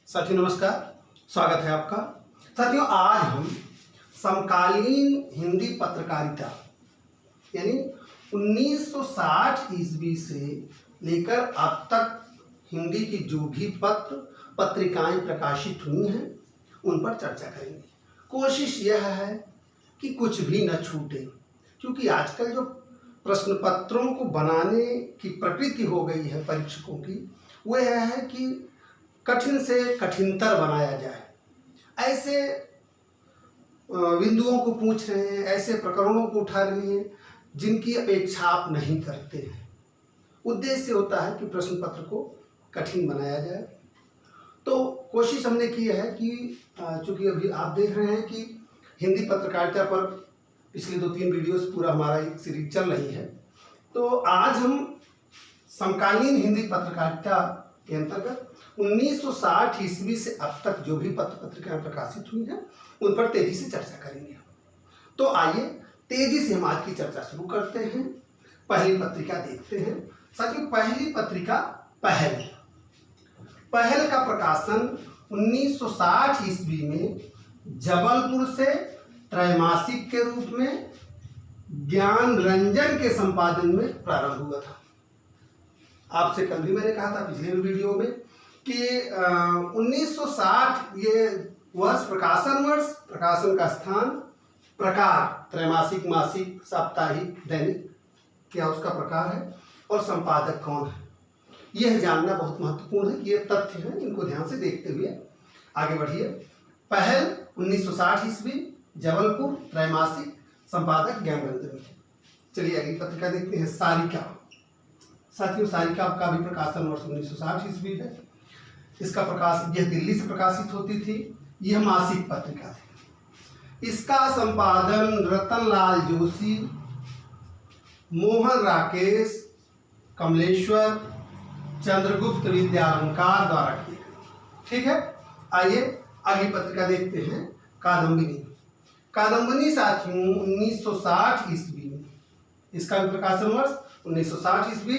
साथियों नमस्कार, स्वागत है आपका। साथियों आज हम समकालीन हिंदी पत्रकारिता यानी 1960 ईस्वी से लेकर अब तक हिंदी की जो भी पत्र पत्रिकाएं प्रकाशित हुई हैं उन पर चर्चा करेंगे। कोशिश यह है कि कुछ भी न छूटे, क्योंकि आजकल जो प्रश्न पत्रों को बनाने की प्रकृति हो गई है परीक्षकों की, वह यह है कि कठिन से कठिनतर बनाया जाए। ऐसे बिंदुओं को पूछ रहे हैं, ऐसे प्रकरणों को उठा रहे हैं जिनकी अपेक्षा आप नहीं करते हैं। उद्देश्य होता है कि प्रश्न पत्र को कठिन बनाया जाए। तो कोशिश हमने की है कि चूँकि अभी आप देख रहे हैं कि हिंदी पत्रकारिता पर पिछले 2-3 वीडियोस पूरा हमारा एक सीरीज चल रही है, तो आज हम समकालीन हिंदी पत्रकारिता के अंतर्गत 1960 ईस्वी से अब तक जो भी पत्र पत्रिकाएं प्रकाशित हुई हैं उन पर तेजी से चर्चा करेंगे। तो आइए तेजी से हम आज की चर्चा शुरू करते हैं। पहली पत्रिका देखते हैं। साथियों पहली पत्रिका पहल का प्रकाशन 1960 ईस्वी में जबलपुर से त्रैमासिक के रूप में ज्ञान रंजन के संपादन में प्रारंभ हुआ था। आपसे कल भी मैंने कहा था पिछले वीडियो में कि 1960 ये वर्ष प्रकाशन का स्थान, प्रकार त्रैमासिक, मासिक, साप्ताहिक, दैनिक, क्या उसका प्रकार है और संपादक कौन है, यह जानना बहुत महत्वपूर्ण है। ये तथ्य हैं, इनको ध्यान से देखते हुए आगे बढ़िए। पहल 1960 ईस्वी, जबलपुर, त्रैमासिक, संपादक ज्ञान रंजन। चलिए अगली पत्रिका देखते हैं, सारिका। साथियों सारिका का भी प्रकाशन वर्ष 1960 ईस्वी है। इसका प्रकाशन, यह दिल्ली से प्रकाशित होती थी। यह मासिक पत्रिका थी। इसका संपादन रतनलाल जोशी, मोहन राकेश, कमलेश्वर, चंद्रगुप्त विद्यालंकार द्वारा किए गए। ठीक है, आइए अगली पत्रिका देखते हैं, कादम्बिनी। कादम्बिनी साथियों 1960 ईस्वी में, इसका भी प्रकाशन वर्ष 1960 ईस्वी,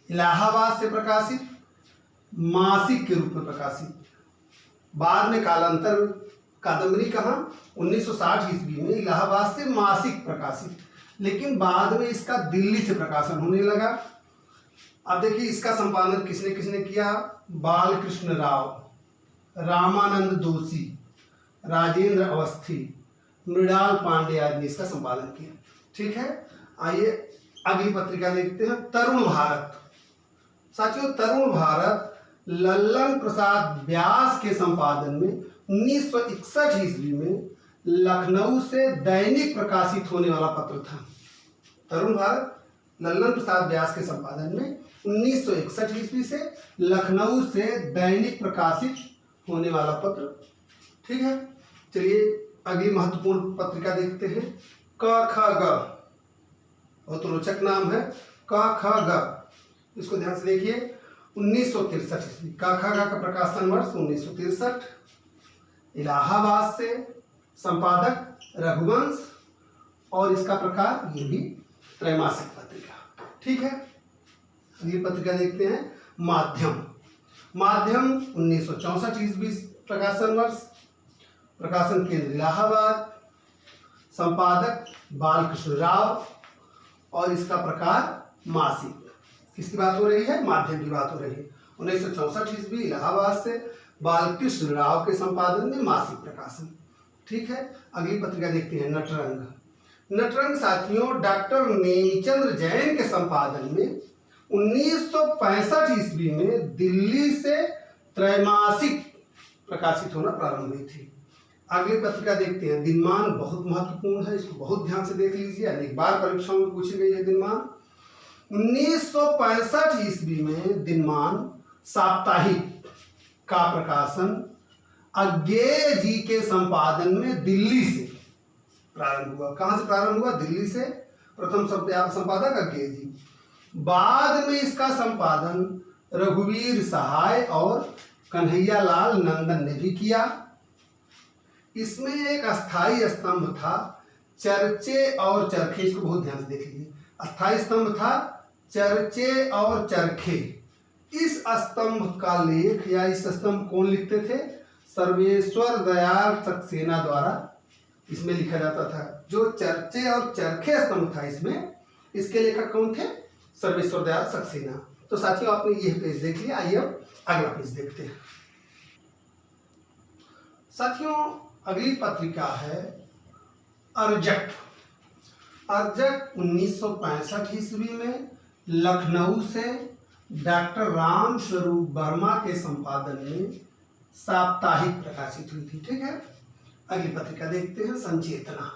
इलाहाबाद से प्रकाशित, मासिक के रूप में प्रकाशित। बाद में कालांतर कादम्बरी कहाँ 1960 ईस्वी में इलाहाबाद से मासिक प्रकाशित, लेकिन बाद में इसका दिल्ली से प्रकाशन होने लगा। अब देखिए इसका संपादन किसने किसने किया, बालकृष्ण राव, रामानंद दोषी, राजेंद्र अवस्थी, मृणाल पांडे आदि ने इसका संपादन किया। ठीक है, आइए अगली पत्रिका देखते हैं, तरुण भारत। साथियों तरुण भारत लल्लन प्रसाद व्यास के संपादन में 1961 ईस्वी में लखनऊ से दैनिक प्रकाशित होने वाला पत्र था। तरुण भारत लल्लन प्रसाद व्यास के संपादन में 1961 ईस्वी से लखनऊ से दैनिक प्रकाशित होने वाला पत्र। ठीक है, चलिए अगली महत्वपूर्ण पत्रिका देखते हैं, क ख ग। बहुत रोचक नाम है, क ख ग। इसको ध्यान से देखिए, 1963 ईस्वी, क ख ग का प्रकाशन वर्ष 1963, इलाहाबाद से, संपादक रघुवंश, और इसका प्रकार ये भी त्रैमासिक पत्रिका। ठीक है, अगली पत्रिका देखते हैं, माध्यम। माध्यम 1964 ईस्वी प्रकाशन वर्ष, प्रकाशन केंद्र इलाहाबाद, संपादक बालकृष्ण राव, और इसका प्रकार मासिक। किसकी बात हो रही है, माध्यम की बात हो रही है। 1964 ईस्वी इलाहाबाद से बालकृष्ण राव के संपादन में मासिक प्रकाशन। ठीक है, अगली पत्रिका देखते हैं, नटरंग। नटरंग साथियों डॉक्टर नेमीचंद्र जैन के संपादन में 1965 ईस्वी में दिल्ली से त्रैमासिक प्रकाशित होना प्रारंभ हुई थी। अगली पत्रिका देखते हैं, दिनमान। बहुत महत्वपूर्ण है, इसको बहुत ध्यान से देख लीजिए, अनेक बार परीक्षाओं में पूछी गई है दिनमान। 1965 ईस्वी में दिनमान साप्ताहिक का प्रकाशन अज्ञेय जी के संपादन में दिल्ली से प्रारंभ हुआ। कहाँ से प्रारंभ हुआ, दिल्ली से। प्रथम संपादक अज्ञेय जी, बाद में इसका संपादन रघुवीर सहाय और कन्हैयालाल नंदन ने भी किया। इसमें एक अस्थाई स्तंभ था, चर्चे और चरखे। इसको बहुत ध्यान से देख लीजिए, अस्थाई स्तंभ था, चर्चे और चरखे, इस स्तंभ का लेख या इस स्तंभ कौन लिखते थे? सर्वेश्वर दयाल सक्सेना द्वारा इसमें लिखा जाता था। जो चर्चे और चरखे स्तंभ था इसमें, इसके लेखक कौन थे? सर्वेश्वर दयाल सक्सेना। तो साथियों आपने यह पेज देख लिया, आइए अब अगला पेज देखते हैं। साथियों अगली पत्रिका है अर्जक। अर्जक 1965 ईस्वी में लखनऊ से डॉक्टर राम स्वरूप वर्मा के संपादन में साप्ताहिक प्रकाशित हुई थी। ठीक है, अगली पत्रिका देखते हैं संचेतना।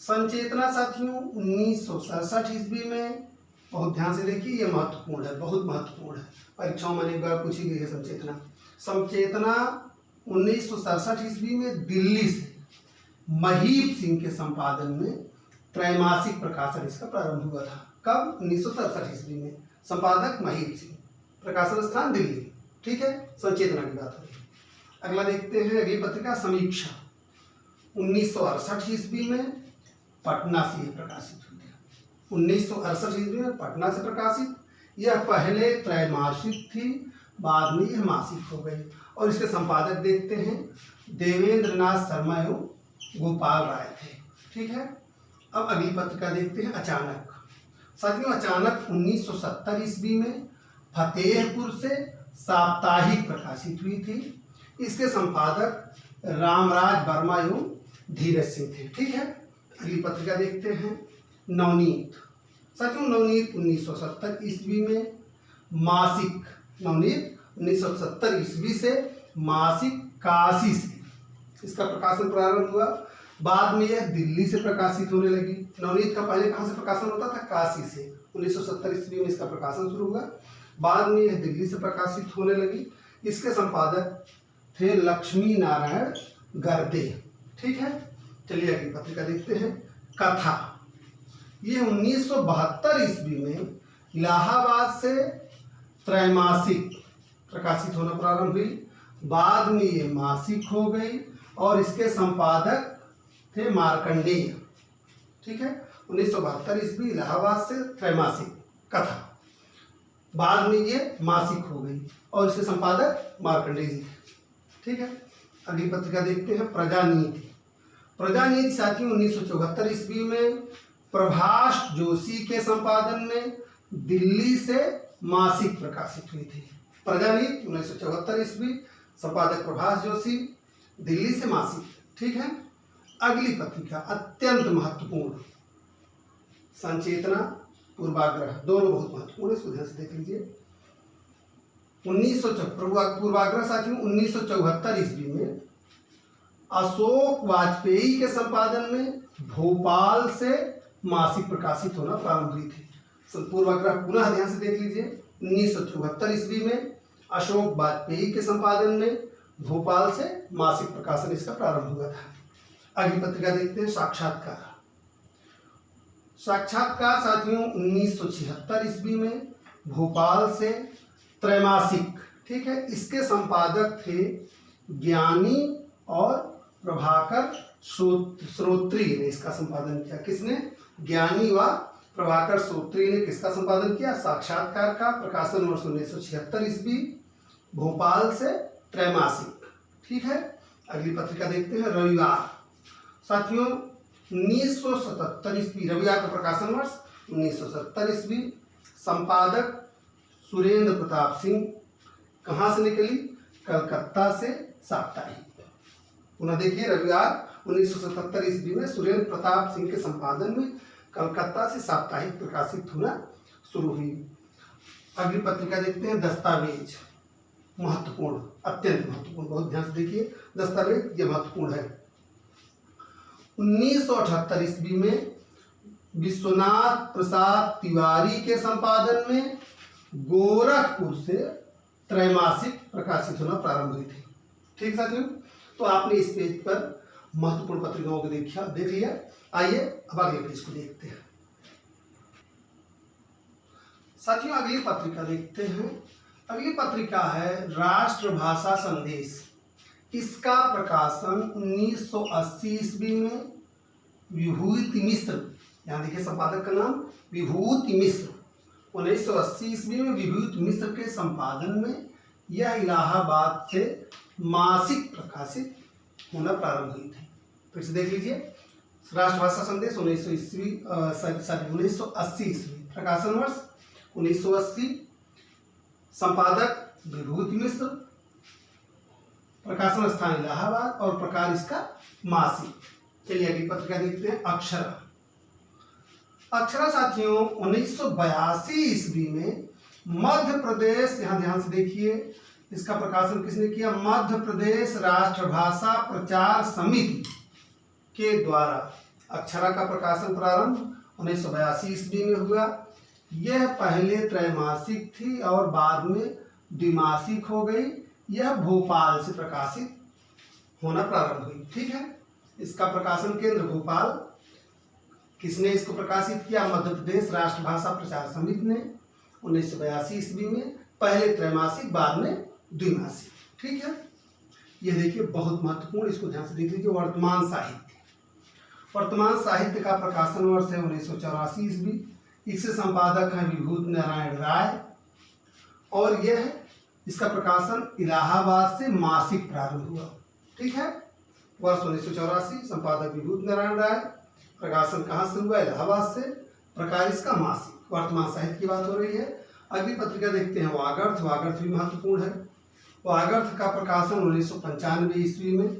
संचेतना साथियों 1967 ईस्वी में, बहुत ध्यान से देखिए, यह महत्वपूर्ण है, बहुत महत्वपूर्ण है, परीक्षाओं में एक बार पूछी गई है संचेतना। संचेतना 1967 ईस्वी में दिल्ली से महीप सिंह के संपादन में त्रैमासिक प्रकाशन इसका प्रारंभ हुआ था। कब? 1967 ईस्वी में। संपादक महीप सिंह, प्रकाशन स्थान दिल्ली। ठीक है, संचेतना की बात हो रही है। अगला देखते हैं अगली पत्रिका समीक्षा। 1968 ईस्वी में पटना से यह प्रकाशित हुई थी। 1968 ईस्वी में पटना से प्रकाशित। यह पहले त्रैमासिक थी, बाद में यह मासिक हो गई। और इसके संपादक देखते हैं देवेंद्र नाथ शर्मा एवं गोपाल राय थे। ठीक है, अब अगली पत्रिका देखते हैं अचानक। साथियों अचानक 1970 ईस्वी में फतेहपुर से साप्ताहिक प्रकाशित हुई थी। इसके संपादक रामराज वर्मा एवं धीरज सिंह थे। ठीक है, अगली पत्रिका देखते हैं नवनीत। साथियों नवनीत 1970 ईस्वी में मासिक, नवनीत 1970 ईस्वी से मासिक काशी से इसका प्रकाशन प्रारंभ हुआ। बाद में यह दिल्ली से प्रकाशित होने लगी। नवनीत का पहले कहाँ से प्रकाशन होता था? काशी से। 1970 ईस्वी में इसका प्रकाशन शुरू हुआ, बाद में यह दिल्ली से प्रकाशित होने लगी। इसके संपादक थे लक्ष्मी नारायण गर्दे। ठीक है, चलिए अगली पत्रिका देखते हैं कथा। ये 1972 ईस्वी में इलाहाबाद से त्रैमासिक प्रकाशित होना प्रारंभ हुई, बाद में ये मासिक हो गई और इसके संपादक थे मार्कंडेय। ठीक है, 1972 ईस्वी इलाहाबाद से त्रैमासिक कथा, बाद में ये मासिक हो गई और इसके संपादक मार्कंडेय जी थे। ठीक है, अगली पत्रिका देखते हैं प्रजानीति। प्रजानीति साथियों 1974 ईस्वी में प्रभाष जोशी के संपादन में दिल्ली से मासिक प्रकाशित हुई थी। प्रजानीति 1974 ईस्वी, संपादक प्रभाष जोशी, दिल्ली से मासिक। ठीक है, अगली पत्रिका अत्यंत महत्वपूर्ण संचेतना पूर्वाग्रह, दोनों बहुत महत्वपूर्ण, इसको ध्यान से देख लीजिए। पूर्वाग्रह साथियों 1974 ईस्वी में अशोक वाजपेयी के संपादन में भोपाल से मासिक प्रकाशित होना प्रारंभ हुई थी। पूर्वाग्रह पुनः ध्यान से देख लीजिए। 1974 ईस्वी में अशोक वाजपेयी के संपादन में भोपाल से मासिक प्रकाशन इसका प्रारंभ हुआ था। अगली पत्रिका देखते हैं साक्षात्कार। साक्षात्कार साथियों 1976 ईस्वी में भोपाल से त्रैमासिक। ठीक है, इसके संपादक थे ज्ञानी और प्रभाकर श्रोत्री ने इसका संपादन किया। किसने? ज्ञानी व प्रभाकर श्रोत्री ने किसका संपादन किया? साक्षात्कार का। प्रकाशन वर्ष 1976 ईस्वी, भोपाल से त्रैमासिक। ठीक है, अगली पत्रिका देखते हैं रविवार। साथियों 1977 ईस्वी, रविवार का प्रकाशन वर्ष 1970 ईस्वी, संपादक सुरेंद्र प्रताप सिंह। कहाँ से निकली? कलकत्ता से साप्ताहिक। पुनः देखिए, रविवार 1977 ईस्वी में सुरेंद्र प्रताप सिंह के संपादन में कलकत्ता से साप्ताहिक प्रकाशित होना शुरू हुई। अगली पत्रिका देखते हैं दस्तावेज। महत्वपूर्ण, अत्यंत महत्वपूर्ण, बहुत ध्यान से देखिए, दस्तावेज ये महत्वपूर्ण है। 1978 ईस्वी में विश्वनाथ प्रसाद तिवारी के संपादन में गोरखपुर से त्रैमासिक प्रकाशित होना प्रारंभ हुई थी। ठीक साथियों, तो आपने इस पेज पर महत्वपूर्ण पत्रिकाओं को देख लिया। आइए अब अगले पेज को देखते हैं। साथियों अगली पत्रिका देखते हैं। अगली पत्रिका है राष्ट्रभाषा संदेश। इसका प्रकाशन 1980 ईस्वी में विभूति मिश्र, यहाँ देखिए संपादक का नाम विभूति मिश्र, 1980 ईस्वी में विभूत मिश्र के संपादन में यह इलाहाबाद से मासिक प्रकाशित होना प्रारंभ हुई थी। फिर से देख लीजिए, राष्ट्रभाषा संदेश 1980 ईस्वी, प्रकाशन वर्ष 1980, संपादक विभूति मिश्र, प्रकाशन स्थान इलाहाबाद और प्रकार इसका मासिक। चलिए अगली पत्रिका देखते हैं, अक्षरा। अक्षरा साथियों 1982 ईस्वी में मध्य प्रदेश, यहाँ ध्यान से देखिए, इसका प्रकाशन किसने किया? मध्य प्रदेश राष्ट्रभाषा प्रचार समिति के द्वारा अक्षरा का प्रकाशन प्रारंभ 1982 ईस्वी में हुआ। यह पहले त्रैमासिक थी और बाद में द्विमासिक हो गई। यह भोपाल से प्रकाशित होना प्रारंभ हुई। ठीक है, इसका प्रकाशन केंद्र भोपाल। किसने इसको प्रकाशित किया? मध्य प्रदेश राष्ट्रभाषा प्रचार समिति ने 1982 ईस्वी में, पहले त्रैमासिक बाद में द्विमासिक। ठीक है, यह देखिए बहुत महत्वपूर्ण, इसको ध्यान से देख लीजिए। वर्तमान साहित्य, वर्तमान साहित्य का प्रकाशन वर्ष है 1984 ईस्वी। इससे संपादक हैं विभूत नारायण राय और यह इसका प्रकाशन इलाहाबाद से मासिक प्रारंभ हुआ। ठीक है, वर्ष 1984, संपादक विभूत नारायण राय, प्रकाशन कहाँ से हुआ? इलाहाबाद से, प्रकार इसका मासिक। वर्तमान साहित्य की बात हो रही है। अगली पत्रिका देखते हैं, वागर्थ। वागर्थ भी महत्वपूर्ण है। वागर्थ का प्रकाशन 1995 ईस्वी में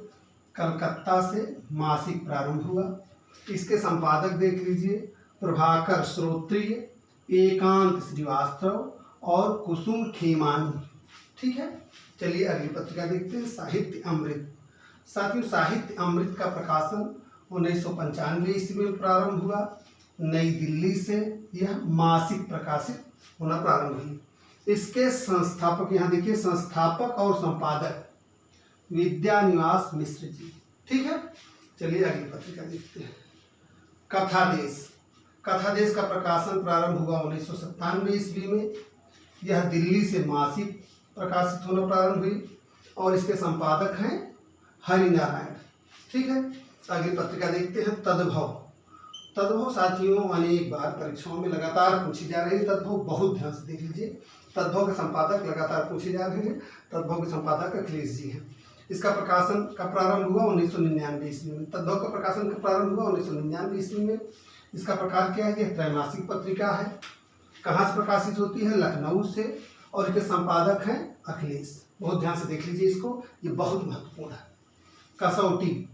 कलकत्ता से मासिक प्रारंभ हुआ। इसके संपादक देख लीजिए, प्रभाकर श्रोत्रिय, एकांत श्रीवास्तव और कुसुम खेमानी। ठीक है, चलिए अगली पत्रिका देखते हैं, साहित्य अमृत। साथियों साहित्य अमृत का प्रकाशन 1995 ईस्वी में प्रारंभ हुआ। नई दिल्ली से यह मासिक प्रकाशित होना प्रारंभ हुई। इसके संस्थापक, यहाँ देखिए, संस्थापक और संपादक विद्यानिवास मिश्र जी। ठीक है, चलिए अगली पत्रिका देखते हैं, कथा देश। कथा देश का प्रकाशन प्रारंभ हुआ 1997 ईस्वी में। यह दिल्ली से मासिक प्रकाशित होना प्रारंभ हुई और इसके संपादक हैं हरिनारायण। ठीक है, अगली पत्रिका देखते हैं, तद्भव। तद्भव साथियों अनेक बार परीक्षाओं में लगातार पूछी जा रही है। तद्भव बहुत ध्यान से देख लीजिए। तद्भव के संपादक लगातार पूछे जा रहे हैं। तद्भव के संपादक अखिलेश जी हैं। इसका प्रकाशन का प्रारंभ हुआ 1999 ईस्वी में। तद्भव का प्रकाशन का प्रारंभ हुआ 1999 ईस्वी में। इसका प्रकार क्या है? यह त्रैमासिक पत्रिका है। कहाँ से प्रकाशित होती है? लखनऊ से, और इसके संपादक हैं अखिलेश। बहुत ध्यान से देख लीजिए इसको, ये बहुत महत्वपूर्ण है। कसौटी।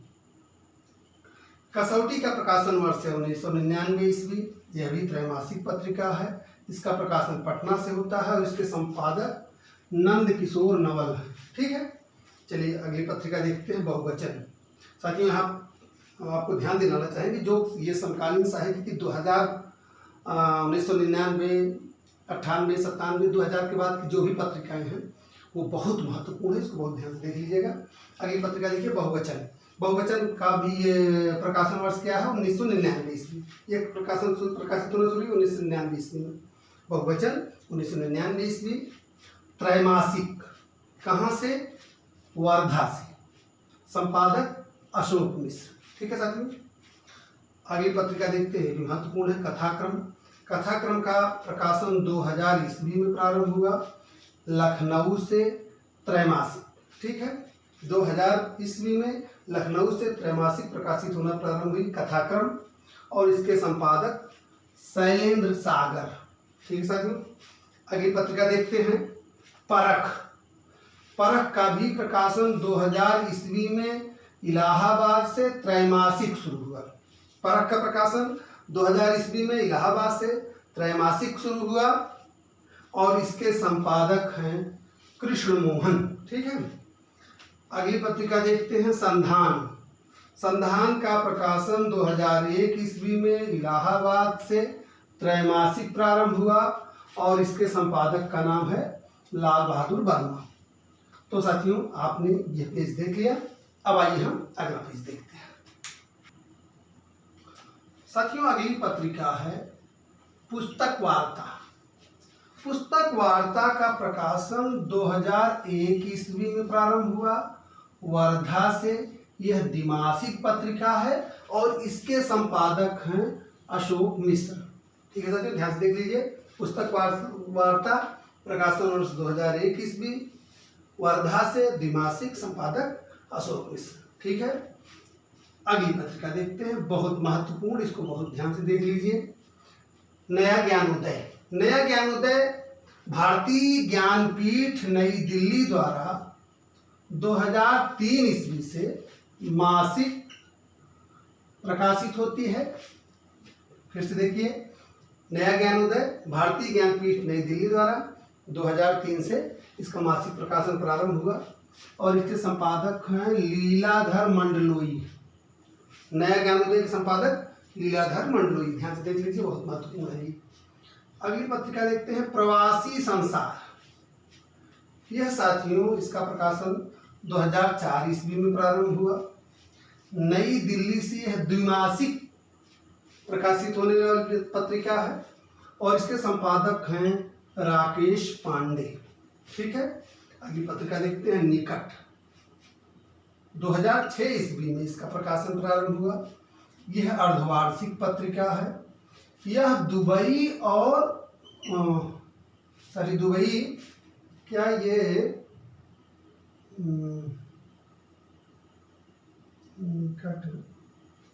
कसौटी का प्रकाशन वर्ष है 1999 ईस्वी। यह भी त्रैमासिक पत्रिका है। इसका प्रकाशन पटना से होता है और इसके संपादक नंद किशोर नवल है। ठीक है, चलिए अगली पत्रिका देखते हैं, बहुवचन। साथियों यहाँ आपको ध्यान दिलाना चाहेंगे, जो ये समकालीन साहित्य की 1999, 98, 97, 2000 के बाद की जो भी पत्रिकाएं हैं वो बहुत महत्वपूर्ण है। इसको बहुत ध्यान से देख लीजिएगा। अगली पत्रिका देखिए, बहुवचन। बहुवचन का भी ये प्रकाशन वर्ष क्या है? 1999 ईस्वी। ये प्रकाशन प्रकाशित होना शुरू 1999 ईस्वी में। बहुवचन 1999 ईस्वी, त्रैमासिक। कहाँ से? वर्धा से, संपादक अशोक मिश्र। ठीक है साथियों, अगली पत्रिका देखते हैं, महत्वपूर्ण है, कथाक्रम। कथाक्रम का प्रकाशन 2000 ईस्वी में प्रारंभ हुआ, लखनऊ से, त्रैमासिक। ठीक है, 2000 ईस्वी में लखनऊ से त्रैमासिक प्रकाशित होना प्रारंभ हुई कथाक्रम, और इसके संपादक शैलेंद्र सागर। ठीक है साथियों, अगली पत्रिका देखते हैं, परख। परख का भी प्रकाशन 2000 ईस्वी में इलाहाबाद से त्रैमासिक शुरू हुआ। परख का प्रकाशन 2000 ईस्वी में इलाहाबाद से त्रैमासिक शुरू हुआ और इसके संपादक हैं कृष्ण मोहन। ठीक है, अगली पत्रिका देखते हैं, संधान। संधान का प्रकाशन 2001 ईस्वी में इलाहाबाद से त्रैमासिक प्रारंभ हुआ और इसके संपादक का नाम है लाल बहादुर वर्मा। तो साथियों आपने यह पेज देख लिया। अब आइए हम अगला पेज देखते हैं। साथियों अगली पत्रिका है पुस्तक वार्ता। पुस्तक वार्ता का प्रकाशन 2001 ईस्वी में प्रारंभ हुआ, वर्धा से। यह द्विमासिक पत्रिका है और इसके संपादक हैं अशोक मिश्र। ठीक है साथियों, ध्यान से देख लीजिए, पुस्तक वार्ता प्रकाशन वर्ष 2001 ईस्वी, वर्धा से, द्विमासिक, संपादक अशोक मिश्र। ठीक है, अगली पत्रिका देखते हैं, बहुत महत्वपूर्ण, इसको बहुत ध्यान से देख लीजिए। नया ज्ञानोदय। नया ज्ञानोदय भारतीय ज्ञानपीठ नई दिल्ली द्वारा 2003 ईस्वी से मासिक प्रकाशित होती है। फिर से देखिए, नया ज्ञानोदय भारतीय ज्ञानपीठ नई दिल्ली द्वारा 2003 से इसका मासिक प्रकाशन प्रारंभ हुआ और इसके संपादक हैं लीलाधर मंडलोई। नया ज्ञानोदय के संपादक लीलाधर मंडलोई, ध्यान से देख लीजिए, बहुत महत्वपूर्ण है। अगली पत्रिका देखते हैं, प्रवासी संसार। यह साथियों इसका प्रकाशन 2004 ईस्वी में प्रारंभ हुआ। नई दिल्ली से यह द्विमासिक प्रकाशित होने वाली पत्रिका है और इसके संपादक हैं राकेश पांडे। ठीक है, अगली पत्रिका देखते हैं, निकट। 2006 ईस्वी में इसका प्रकाशन प्रारंभ हुआ। यह अर्धवार्षिक पत्रिका है। यह दुबई और दुबई क्या ये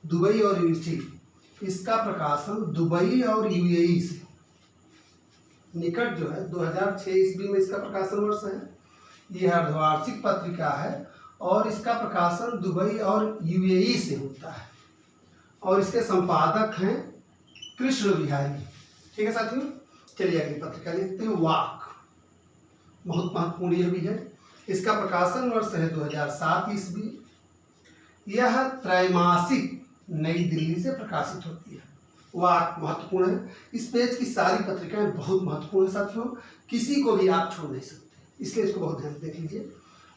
दुबई और यूएई, इसका प्रकाशन दुबई और यूएई से। निकट जो है 2006 ईस्वी में इसका प्रकाशन वर्ष है। यह अर्धवार्षिक पत्रिका है और इसका प्रकाशन दुबई और यूएई से होता है और इसके संपादक हैं कृष्ण बिहारी। ठीक है साथियों, चलिए अगली पत्रिका देखते हैं, वाक। बहुत महत्वपूर्ण यह भी है। इसका प्रकाशन वर्ष है 2007 ईस्वी। यह त्रैमासिक नई दिल्ली से प्रकाशित होती है। वाक महत्वपूर्ण है। इस पेज की सारी पत्रिकाएं बहुत महत्वपूर्ण है साथियों, किसी को भी आप छोड़ नहीं सकते, इसलिए इसको बहुत ध्यान से देख लीजिए।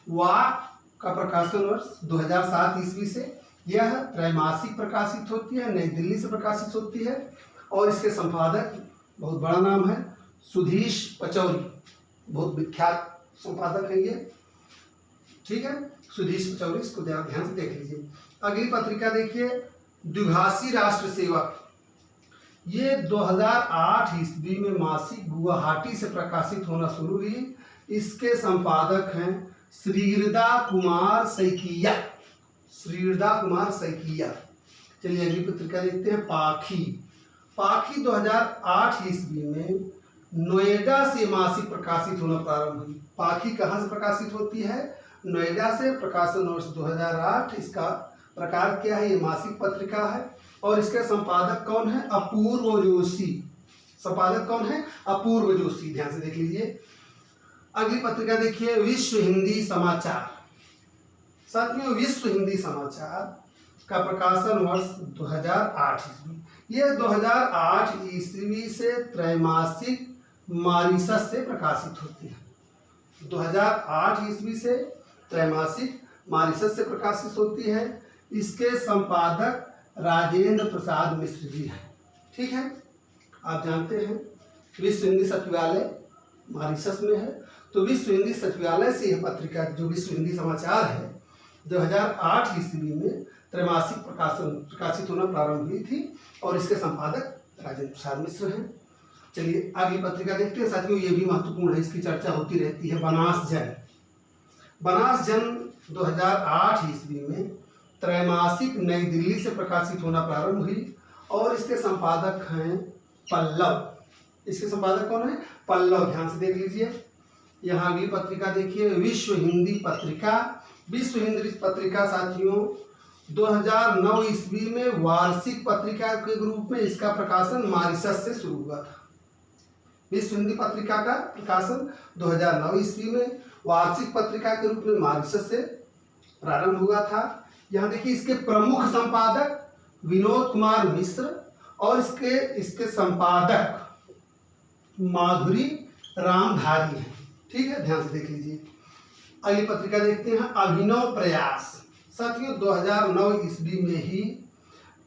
वाक का प्रकाशन वर्ष 2007 ईस्वी से यह त्रैमासिक प्रकाशित होती है, नई दिल्ली से प्रकाशित होती है और इसके संपादक बहुत बड़ा नाम है सुधीश पचौरी, बहुत विख्यात संपादक है ये। ठीक है, सुधीश पचौरी, इसको ध्यान से देख लीजिए। अगली पत्रिका देखिए, द्विभाषी राष्ट्र सेवक। ये 2008 ईस्वी में मासिक गुवाहाटी से प्रकाशित होना शुरू हुई। इसके संपादक हैं श्रीहृदा कुमार सैकिया। श्रीहृदा कुमार सैकिया। चलिए अगली पत्रिका देखते हैं, पाखी। पाखी 2008 ईस्वी में नोएडा से मासिक प्रकाशित होना प्रारंभ हुई। पाखी कहाँ से प्रकाशित होती है? नोएडा से। प्रकाशन वर्ष 2008। इसका प्रकार क्या है? ये मासिक पत्रिका है और इसके संपादक कौन है? अपूर्व जोशी। संपादक कौन है? अपूर्व जोशी। ध्यान से देख लीजिए। अगली पत्रिका देखिए, विश्व हिंदी समाचार। साथियों, विश्व हिंदी समाचार का प्रकाशन वर्ष 2008 ईस्वी। यह 2008 ईस्वी से त्रैमासिक मॉरिशस से प्रकाशित होती है। 2008 ईस्वी से त्रैमासिक मॉरिशस से प्रकाशित होती है। इसके संपादक राजेंद्र प्रसाद मिश्र जी हैं। ठीक है, आप जानते हैं विश्व हिंदी सचिवालय मॉरिशस में है, तो विश्व हिंदी सचिवालय से यह पत्रिका जो विश्व हिंदी समाचार है 2008 ईस्वी में त्रैमासिक प्रकाशित होना प्रारंभ हुई थी और इसके संपादक राजेंद्र प्रसाद मिश्र हैं। चलिए अगली पत्रिका देखते हैं साथियों, ये भी महत्वपूर्ण है, इसकी चर्चा होती रहती है। बनास जन। बनास जन 2008 ईस्वी में त्रैमासिक नई दिल्ली से प्रकाशित होना प्रारंभ हुई और इसके संपादक हैं पल्लव। इसके संपादक कौन है? पल्लव। ध्यान से देख लीजिए। यहाँ अगली पत्रिका देखिए, विश्व हिंदी पत्रिका। विश्व हिंदी पत्रिका साथियों 2009 ईस्वी में वार्षिक पत्रिका के रूप में इसका प्रकाशन मॉरिशस से शुरू हुआ था। विश्व हिंदी पत्रिका का प्रकाशन 2009 ईस्वी में वार्षिक पत्रिका के रूप में मॉरिशस से प्रारंभ हुआ था। यहाँ देखिए, इसके प्रमुख संपादक विनोद कुमार मिश्र और इसके संपादक माधुरी रामधारी हैं। ठीक है, ध्यान से देख लीजिए। अगली पत्रिका देखते हैं, अभिनव प्रयास। साथियों 2009 ईस्वी में ही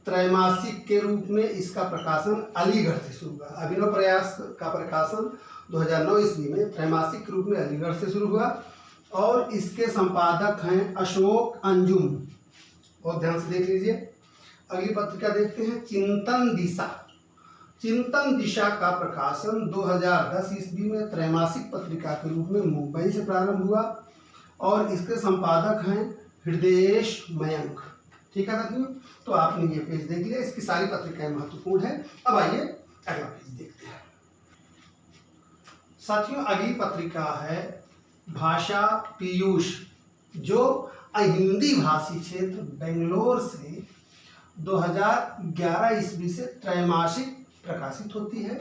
त्रैमासिक के रूप में इसका प्रकाशन अलीगढ़ से शुरू हुआ। अभिनव प्रयास का प्रकाशन 2009 ईस्वी में त्रैमासिक के रूप में अलीगढ़ से शुरू हुआ और इसके संपादक हैं अशोक अंजुम। और ध्यान से देख लीजिए। अगली पत्रिका देखते हैं, चिंतन दिशा। चिंतन दिशा का प्रकाशन 2010 ईस्वी में त्रैमासिक पत्रिका के रूप में मुंबई से प्रारंभ हुआ और इसके संपादक हैं हृदयेश मयंक। ठीक है साथियों, तो आपने ये पेज देख लिया, इसकी सारी पत्रिकाएं महत्वपूर्ण है। अब आइए अगला पेज देखते हैं। साथियों अगली पत्रिका है भाषा पीयूष, जो हिंदी भाषी क्षेत्र बेंगलोर से 2011 ईस्वी से त्रैमासिक प्रकाशित होती है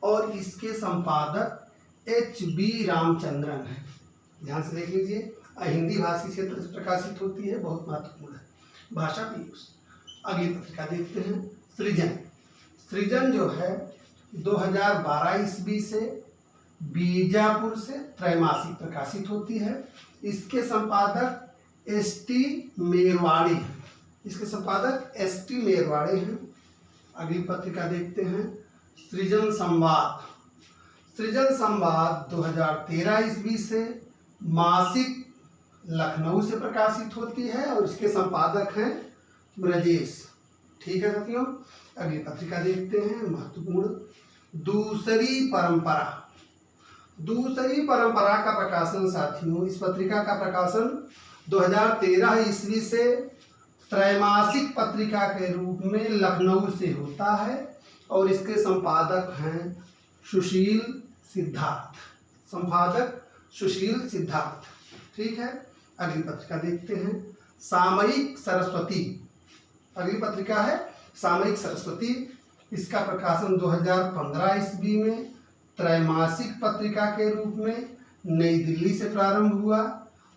और इसके संपादक HB रामचंद्रन है। ध्यान से देख लीजिए, हिंदी भाषी क्षेत्र से प्रकाशित होती है, बहुत महत्वपूर्ण है भाषा पीयूष। अगली पत्रिका देखते हैं सृजन। सृजन जो है 2012 ईस्वी से बीजापुर से त्रैमासिक प्रकाशित होती है। इसके संपादक ST मेरवाड़ी हैं। इसके संपादक ST मेरवाड़ी हैं। अगली पत्रिका देखते हैं सृजन संवाद। सृजन संवाद 2013 ईस्वी से मासिक लखनऊ से प्रकाशित होती है और इसके संपादक हैं ब्रजेश। ठीक है साथियों, अगली पत्रिका देखते हैं महत्वपूर्ण दूसरी परंपरा। दूसरी परंपरा का प्रकाशन साथियों, इस पत्रिका का प्रकाशन 2013 ईस्वी से त्रैमासिक पत्रिका के रूप में लखनऊ से होता है और इसके संपादक हैं सुशील सिद्धार्थ। संपादक सुशील सिद्धार्थ। ठीक है, अगली पत्रिका देखते हैं सामयिक सरस्वती। अगली पत्रिका है सामयिक सरस्वती। इसका प्रकाशन 2015 ईस्वी में त्रैमासिक पत्रिका के रूप में नई दिल्ली से प्रारंभ हुआ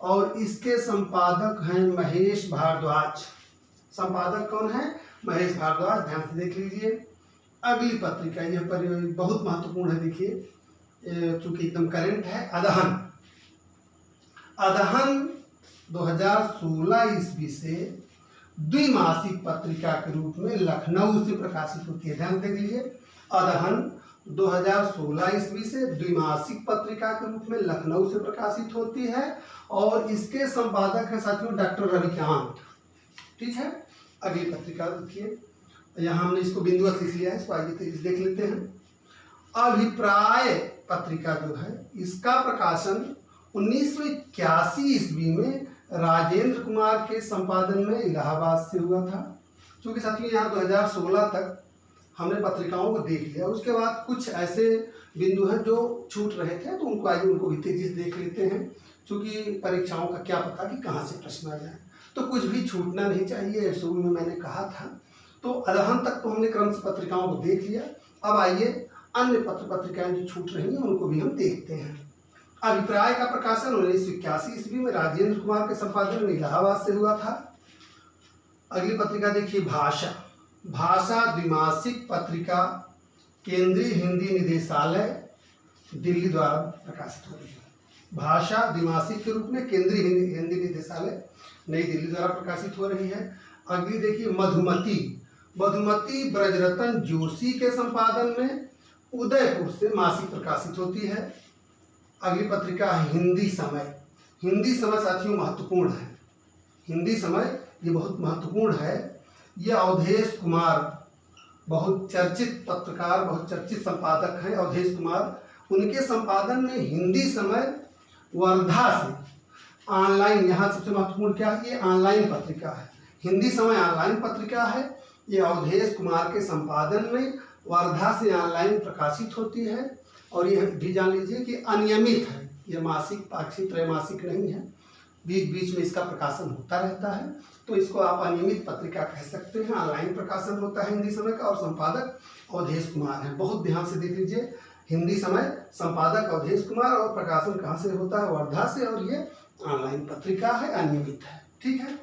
और इसके संपादक हैं महेश भारद्वाज। संपादक कौन है? महेश भारद्वाज। ध्यान से देख लीजिए। अगली पत्रिका यह पर बहुत महत्वपूर्ण है, देखिए चूंकि एकदम करंट है, अदहन। अदहन 2016 ईस्वी से द्विमासिक पत्रिका के रूप में लखनऊ से प्रकाशित होती है। ध्यान देख लीजिए, अदहन 2016 ईस्वी से द्विमासिक पत्रिका के रूप में लखनऊ से प्रकाशित होती है और इसके संपादक है साथियों डॉक्टर रविकांत। ठीक है, अगली पत्रिका देखिए, यहाँ हमने इसको बिंदुवत लिख लिया है, इसको आगे देख लेते हैं। अभिप्राय पत्रिका जो है इसका प्रकाशन 1981 ईस्वी में राजेंद्र कुमार के संपादन में इलाहाबाद से हुआ था। क्योंकि साथियों यहाँ 2016 तक हमने पत्रिकाओं को देख लिया, उसके बाद कुछ ऐसे बिंदु हैं जो छूट रहे थे, तो उनको आइए उनको भी तेजी से देख लेते हैं। क्योंकि परीक्षाओं का क्या पता कि कहाँ से प्रश्न आ जाए, तो कुछ भी छूटना नहीं चाहिए, शुरू में मैंने कहा था। तो अदहन तक तो हमने क्रम से पत्रिकाओं को देख लिया। अब आइए अन्य पत्रिकाएं जो छूट रही हैं उनको भी हम देखते हैं। अभिप्राय का प्रकाशन 1981 ईस्वी में राजेंद्र कुमार के संपादन में इलाहाबाद से हुआ था। अगली पत्रिका देखिए भाषा। भाषा द्विमासिक पत्रिका केंद्रीय हिंदी निदेशालय दिल्ली द्वारा प्रकाशित हो रही है। भाषा द्विमासिक के रूप में केंद्रीय हिंदी निदेशालय नई दिल्ली द्वारा प्रकाशित हो रही है। अगली देखिए मधुमती। मधुमती ब्रजरतन जोशी के संपादन में उदयपुर से मासिक प्रकाशित होती है। अगली पत्रिका हिंदी समय। हिंदी समय साथियों महत्वपूर्ण है। हिंदी समय ये बहुत महत्वपूर्ण है। ये अवधेश कुमार, बहुत चर्चित पत्रकार, बहुत चर्चित संपादक हैं अवधेश कुमार। उनके संपादन में हिंदी समय वर्धा से ऑनलाइन, यहाँ सबसे महत्वपूर्ण क्या है, ये ऑनलाइन पत्रिका है। हिंदी समय ऑनलाइन पत्रिका है। ये अवधेश कुमार के संपादन में वर्धा से ऑनलाइन प्रकाशित होती है और यह भी जान लीजिए कि अनियमित है, ये मासिक पाक्षिक त्रैमासिक नहीं है, बीच बीच में इसका प्रकाशन होता रहता है, तो इसको आप अनियमित पत्रिका कह सकते हैं। ऑनलाइन प्रकाशन होता है हिंदी समय का और संपादक अवधेश कुमार हैं। बहुत ध्यान से देख लीजिए, हिंदी समय संपादक अवधेश कुमार और प्रकाशन कहाँ से होता है, वर्धा से, और ये ऑनलाइन पत्रिका है, अनियमित है। ठीक है,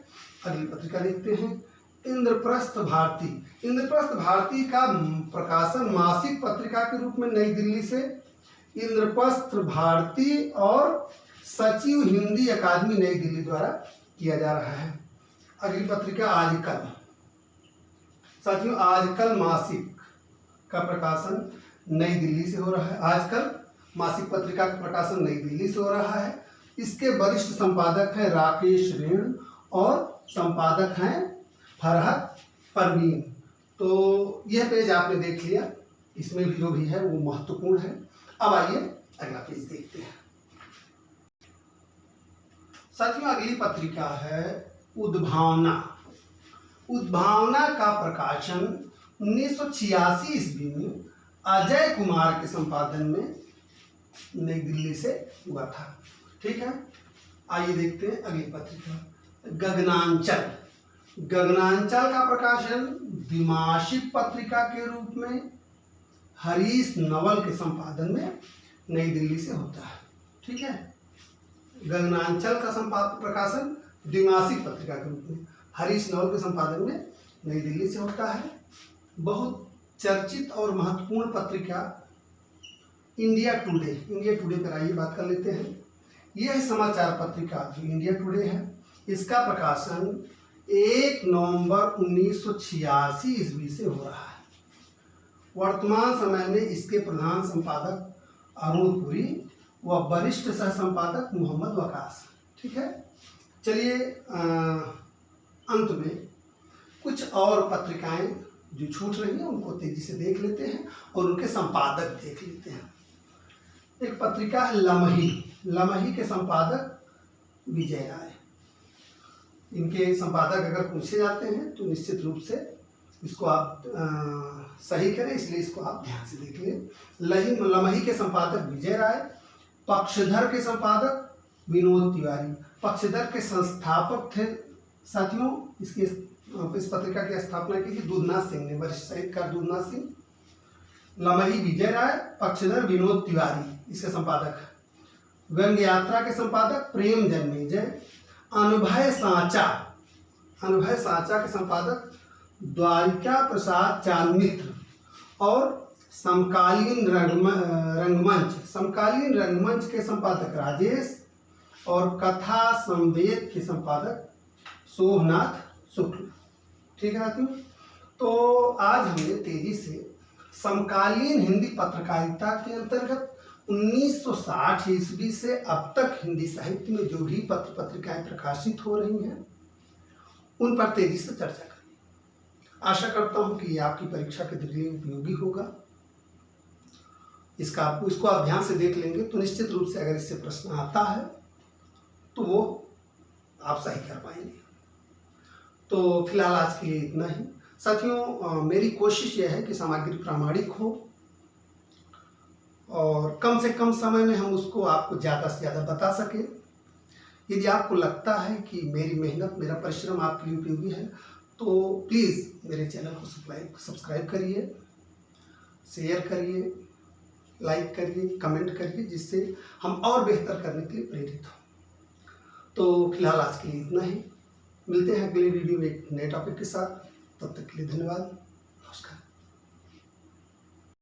अगली पत्रिका देखते हैं इंद्रप्रस्थ भारती। इंद्रप्रस्थ भारती का प्रकाशन मासिक पत्रिका के रूप में नई दिल्ली से इंद्रप्रस्थ भारती और सचिव हिंदी अकादमी नई दिल्ली द्वारा किया जा रहा है। अगली पत्रिका आजकल। साथियों आजकल मासिक का प्रकाशन नई दिल्ली से हो रहा है। आजकल मासिक पत्रिका का प्रकाशन नई दिल्ली से हो रहा है। इसके वरिष्ठ संपादक हैं राकेश रेण और संपादक हैं फरहत परवीन। तो यह पेज आपने देख लिया। इसमें भी जो भी है वो महत्वपूर्ण है। अब आइए अगला पेज देखते हैं। साथियों, अगली पत्रिका है उद्भावना। उद्भावना का प्रकाशन 1986 ईस्वी में अजय कुमार के संपादन में नई दिल्ली से हुआ था। ठीक है, आइए देखते हैं अगली पत्रिका गगनांचल। गगनांचल का प्रकाशन द्विमासिक पत्रिका के रूप में हरीश नवल के संपादन में नई दिल्ली से होता है। ठीक है, गगनांचल का प्रकाशन द्विमासिक पत्रिका के रूप में हरीश नवल के संपादन में नई दिल्ली से होता है। बहुत चर्चित और महत्वपूर्ण पत्रिका इंडिया टुडे। इंडिया टुडे पर आइए बात कर लेते हैं। यह समाचार पत्रिका जो इंडिया टुडे है, इसका प्रकाशन 1 नवंबर 1986 ईस्वी से हो रहा है। वर्तमान समय में इसके प्रधान संपादक अरुण पुरी व वरिष्ठ सह संपादक मोहम्मद वकास। ठीक है, चलिए अंत में कुछ और पत्रिकाएं जो छूट रही हैं उनको तेजी से देख लेते हैं और उनके संपादक देख लेते हैं। एक पत्रिका है लमही। लमही के संपादक विजय राय। इनके संपादक अगर पूछे जाते हैं तो निश्चित रूप से इसको आप सही करें, इसलिए इसको आप ध्यान से देख लें। लमही के संपादक विजय राय। पक्षधर के संपादक विनोद तिवारी। पक्षधर के संस्थापक थे साथियों, इस पत्रिका की स्थापना की थी दूधनाथ सिंह ने, वरिष्ठ साहित्यकार दूधनाथ सिंह। लमही विजय राय, पक्षधर विनोद तिवारी इसके संपादक। व्यंग्य यात्रा के संपादक प्रेम जन्मेजय। अनुभय सांचा। अनुभय सांचा के संपादक द्वारिका प्रसाद चांदमित्र। और समकालीन रंगमंच। समकालीन रंगमंच के संपादक राजेश। और कथा संवेद के संपादक सोमनाथ शुक्ल। ठीक है साथियों, तो आज हमने तेजी से समकालीन हिंदी पत्रकारिता के अंतर्गत 1960 ईस्वी से अब तक हिंदी साहित्य में जो भी पत्र पत्रिकाएं प्रकाशित हो रही हैं उन पर तेजी से चर्चा करें। आशा करता हूं कि ये आपकी परीक्षा के लिए उपयोगी होगा। इसको आप ध्यान से देख लेंगे तो निश्चित रूप से अगर इससे प्रश्न आता है तो वो आप सही कर पाएंगे। तो फिलहाल आज के लिए इतना ही साथियों। मेरी कोशिश यह है कि सामग्री प्रामाणिक हो और कम से कम समय में हम उसको आपको ज़्यादा से ज़्यादा बता सकें। यदि आपको लगता है कि मेरी मेहनत, मेरा परिश्रम आपके लिए उपयोगी है तो प्लीज़ मेरे चैनल को सब्सक्राइब करिए, शेयर करिए, लाइक करिए, कमेंट करिए, जिससे हम और बेहतर करने के लिए प्रेरित हों। तो फिलहाल आज के लिए इतना ही। मिलते हैं अगले वीडियो में एक नए टॉपिक के साथ। तब तक के लिए धन्यवाद।